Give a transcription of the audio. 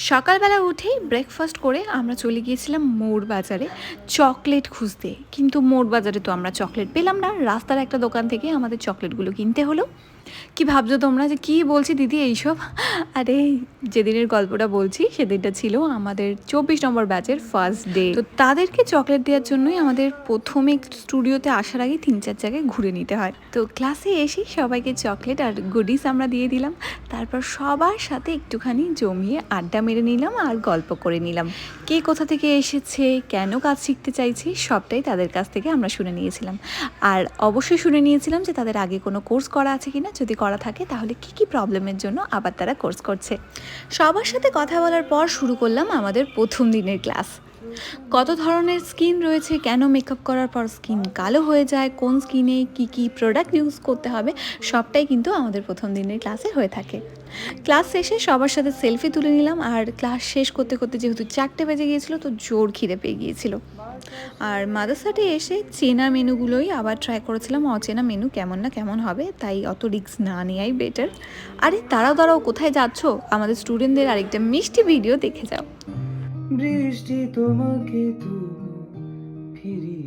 সকালবেলা উঠেই ব্রেকফাস্ট করে আমরা চলে গিয়েছিলাম মোড় বাজারে চকলেট খুঁজতে, কিন্তু মোড় বাজারে তো আমরা চকলেট পেলাম না। রাস্তার একটা দোকান থেকে আমাদের চকলেটগুলো কিনতে হলো। কি ভাবছো তোমরা যে কী বলছি দিদি এইসব? আরে যেদিনের গল্পটা বলছি সেদিনটা ছিল আমাদের 24 নম্বর ব্যাচের ফার্স্ট ডে। তো তাদেরকে চকলেট দেওয়ার জন্যই আমাদের প্রথমে স্টুডিওতে আসার আগে 3-4 জায়গায় ঘুরে নিতে হয়। তো ক্লাসে এসেই সবাইকে চকলেট আর গুডিস আমরা দিয়ে দিলাম। তারপর সবার সাথে একটুখানি জমিয়ে আড্ডা মেরে নিলাম আর গল্প করে নিলাম। কে কোথা থেকে এসেছে, কেন কাজ শিখতে চাইছে, সবটাই তাদের কাছ থেকে আমরা শুনে নিয়েছিলাম। আর অবশ্যই শুনে নিয়েছিলাম যে তাদের আগে কোনো কোর্স করা আছে কিনা, যদি করা থাকে তাহলে কি কি প্রবলেমের জন্য আবার তারা কোর্স করছে। সবার সাথে কথা বলার পর শুরু করলাম আমাদের প্রথম দিনের ক্লাস। কত ধরনের স্কিন রয়েছে, কেন মেকআপ করার পর স্কিন কালো হয়ে যায়, কোন স্কিনে কি কি প্রোডাক্ট ইউজ করতে হবে, সবটাই কিন্তু আমাদের প্রথম দিনের ক্লাসে হয়ে থাকে। ক্লাস শেষে সবার সাথে সেলফি তুলে নিলাম। আর ক্লাস শেষ করতে করতে যেহেতু 4টে বেজে গিয়েছিলো, তো জোর খিদে পেয়ে গিয়েছিল। আর মাদ্রাসাটি এসে চেনা মেনুগুলোই আবার ট্রাই করেছিলাম। অচেনা মেনু কেমন না কেমন হবে, তাই অত রিস্ক না নেওয়াই বেটার। আরে দাঁড়াও কোথায় যাচ্ছ? আমাদের স্টুডেন্টদের আরেকটা মিষ্টি ভিডিও দেখে যাও। বৃষ্টি তোমাকে তো ফিরিয়ে